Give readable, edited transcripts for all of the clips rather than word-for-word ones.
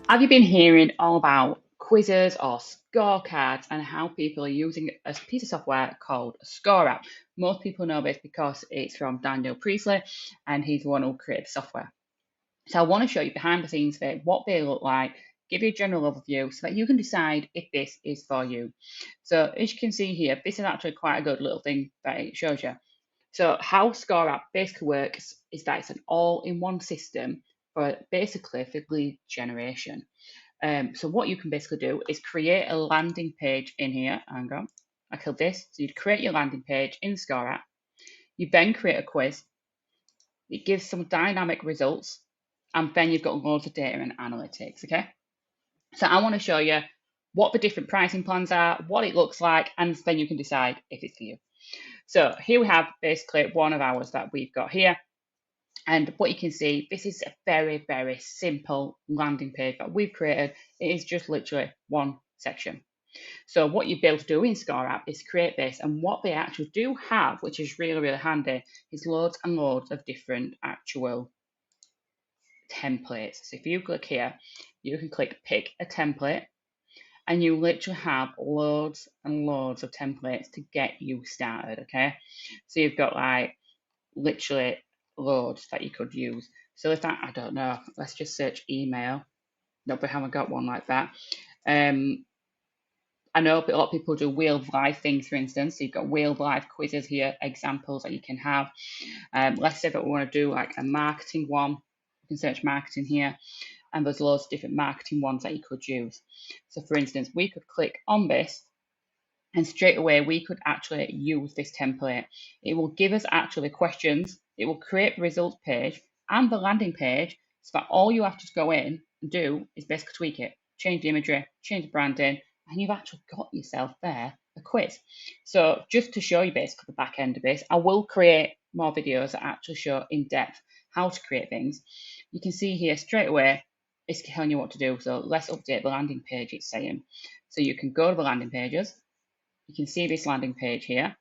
Have you been hearing all about quizzes or scorecards and how people are using a piece of software called Scoreapp? Most people know this because it's from Daniel Priestley and he's the one who created the software. So I want to show you behind the scenes of it, what they look like, give you a general overview so that you can decide if this is for you. So as you can see here, this is actually quite a good little thing that it shows you. So how Scoreapp basically works is that it's an all-in-one system for basically for lead generation. So what you can basically do is create a landing page in here. Hang on, I killed this. So you'd create your landing page in Scoreapp. You then create a quiz. It gives some dynamic results, and then you've got loads of data and analytics. Okay. So I want to show you what the different pricing plans are, what it looks like, and then you can decide if it's for you. So here we have basically one of ours that we've got here. And what you can see, this is a very, very simple landing page that we've created. It is just literally one section. So what you'd be able to do in Scoreapp is create this. And what they actually do have, which is really, really handy, is loads and loads of different actual templates. So if you click here, you can click pick a template and you literally have loads and loads of templates to get you started, okay? So you've got like literally loads that you could use. So if that, I don't know, let's just search email. No, we haven't got one like that. I know a lot of people do wheel of life things, for instance. So you've got wheel of life quizzes here, examples that you can have. Let's say that we want to do like a marketing one. You can search marketing here, and there's loads of different marketing ones that you could use. So for instance, we could click on this and straight away we could actually use this template. It will give us actually questions. It will create the results page and the landing page so that all you have to go in and do is basically tweak it, change the imagery, change the branding, and you've actually got yourself there a quiz. So just to show you basically the back end of this, I will create more videos that actually show in depth how to create things. You can see here straight away it's telling you what to do. So let's update the landing page, it's saying. So you can go to the landing pages. You can see this landing page here.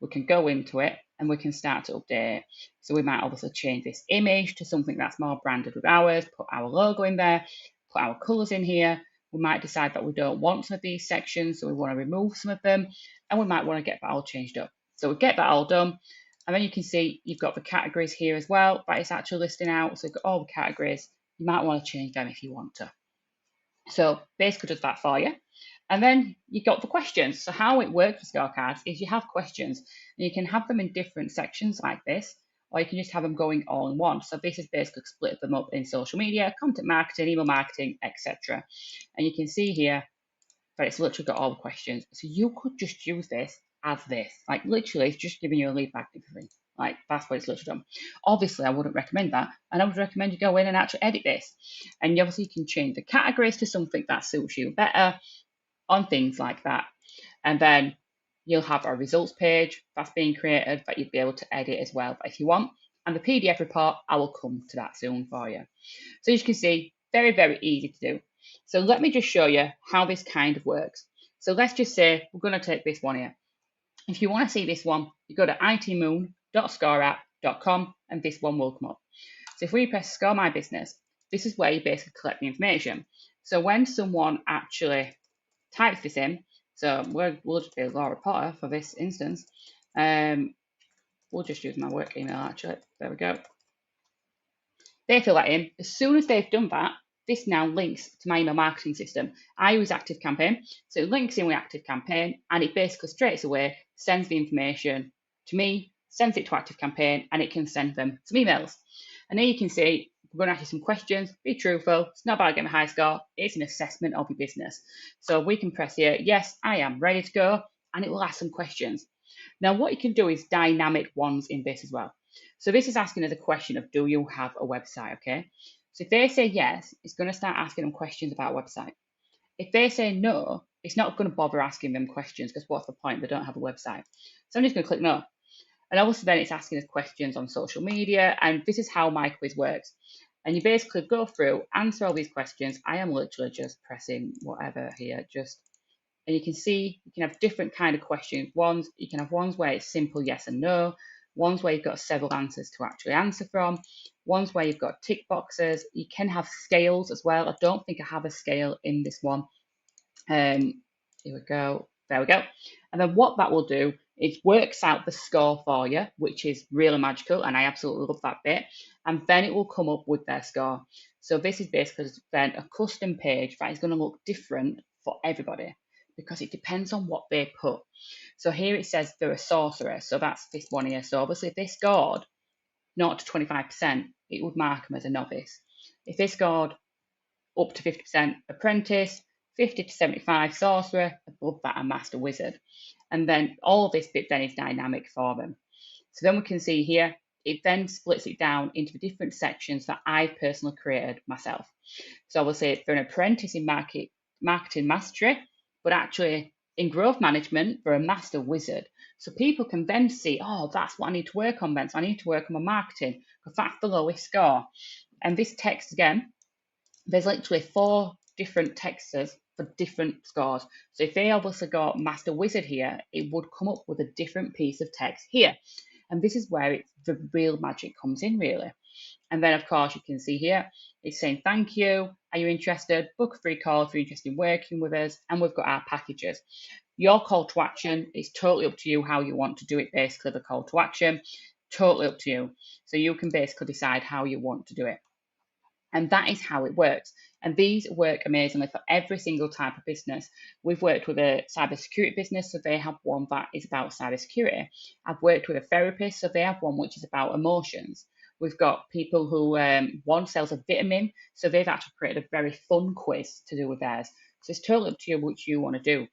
We can go into it and we can start to update it. So we might obviously change this image to something that's more branded with ours, put our logo in there, put our colours in here. We might decide that we don't want some of these sections, so we want to remove some of them, and we might want to get that all changed up. So we get that all done, and then you can see you've got the categories here as well, that it's actually listing out. So you've got all the categories. You might want to change them if you want to. So basically does that for you. And then you got the questions. So how it works with scorecards is you have questions and you can have them in different sections like this, or you can just have them going all in one. So this is basically split them up in social media, content marketing, email marketing, etc. And you can see here that it's literally got all the questions. So you could just use this as this, like literally it's just giving you a lead magnet for free. Like that's what it's literally done. Obviously, I wouldn't recommend that, and I would recommend you go in and actually edit this. And obviously, you can change the categories to something that suits you better on things like that. And then you'll have a results page that's being created that you'll be able to edit as well if you want. And the PDF report, I will come to that soon for you. So as you can see, very, very easy to do. So let me just show you how this kind of works. So let's just say we're going to take this one here. If you want to see this one, you go to itmoon.scoreapp.com and this one will come up. So if we press Score My Business, this is where you basically collect the information. So when someone actually types this in, so we'll just be Laura Potter for this instance. We'll just use my work email actually. There we go. They fill that in. As soon as they've done that, this now links to my email marketing system. I use ActiveCampaign, so it links in with ActiveCampaign, and it basically straight away sends the information to me, sends it to ActiveCampaign, and it can send them some emails. And there you can see, we're going to ask you some questions, be truthful. It's not about getting a high score, it's an assessment of your business. So we can press here, yes, I am ready to go, and it will ask some questions. Now, what you can do is dynamic ones in this as well. So this is asking us a question of, do you have a website, okay? So if they say yes, it's going to start asking them questions about a website. If they say no, it's not going to bother asking them questions because what's the point? They don't have a website. So I'm just going to click no. And also then it's asking us questions on social media, and this is how my quiz works. And you basically go through, answer all these questions. I am literally just pressing whatever here, and you can see you can have different kind of questions. You can have ones where it's simple yes and no, ones where you've got several answers to actually answer from, ones where you've got tick boxes. You can have scales as well. I don't think I have a scale in this one. Here we go. There we go. And then what that will do, it works out the score for you, which is really magical, and I absolutely love that bit. And then it will come up with their score. So this is basically then a custom page that is going to look different for everybody because it depends on what they put. So here it says they're a sorcerer, so that's this one here. So obviously if they scored 0 to 25%, it would mark them as a novice. If they scored up to 50% apprentice, 50 to 75 sorcerer, above that a master wizard. And then all of this bit then is dynamic for them. So then we can see here, it then splits it down into the different sections that I've personally created myself. So I will say for an apprentice in marketing mastery, but actually in growth management for a master wizard. So people can then see, oh, that's what I need to work on then. So I need to work on my marketing because that's the lowest score. And this text again, there's literally 4 different textures for different scores. So if they obviously got Master Wizard here, it would come up with a different piece of text here. And this is where the real magic comes in, really. And then, of course, you can see here, it's saying, thank you. Are you interested? Book a free call if you're interested in working with us. And we've got our packages. Your call to action is totally up to you how you want to do it, basically, the call to action. Totally up to you. So you can basically decide how you want to do it. And that is how it works. And these work amazingly for every single type of business. We've worked with a cybersecurity business, so they have one that is about cybersecurity. I've worked with a therapist, so they have one which is about emotions. We've got people who one sells a vitamin, so they've actually created a very fun quiz to do with theirs. So it's totally up to you which you want to do.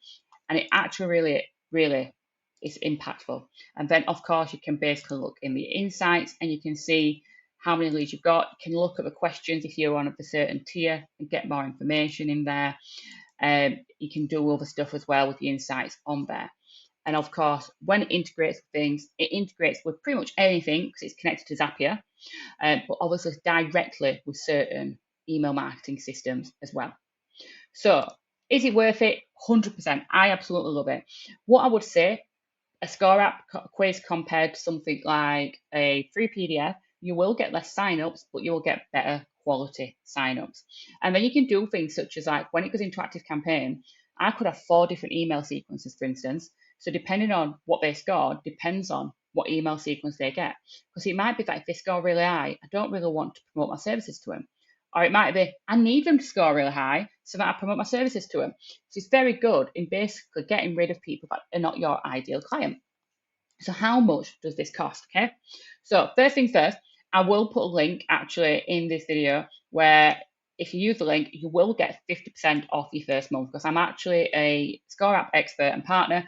And it actually really, really is impactful. And then, of course, you can basically look in the insights and you can see how many leads you've got. You can look at the questions if you're on a certain tier and get more information in there. You can do other stuff as well with the insights on there. And of course, when it integrates with things, it integrates with pretty much anything because it's connected to Zapier, but obviously directly with certain email marketing systems as well. So is it worth it? 100%. I absolutely love it. What I would say, a Scoreapp quiz compared to something like a free PDF, you will get less signups, but you will get better quality signups. And then you can do things such as like when it goes into active campaign, I could have 4 different email sequences, for instance. So depending on what they scored, depends on what email sequence they get. Because it might be that if they score really high, I don't really want to promote my services to them. Or it might be, I need them to score really high so that I promote my services to them. So it's very good in basically getting rid of people that are not your ideal client. So how much does this cost? Okay. So first things first, I will put a link actually in this video where if you use the link, you will get 50% off your first month because I'm actually a Scoreapp expert and partner.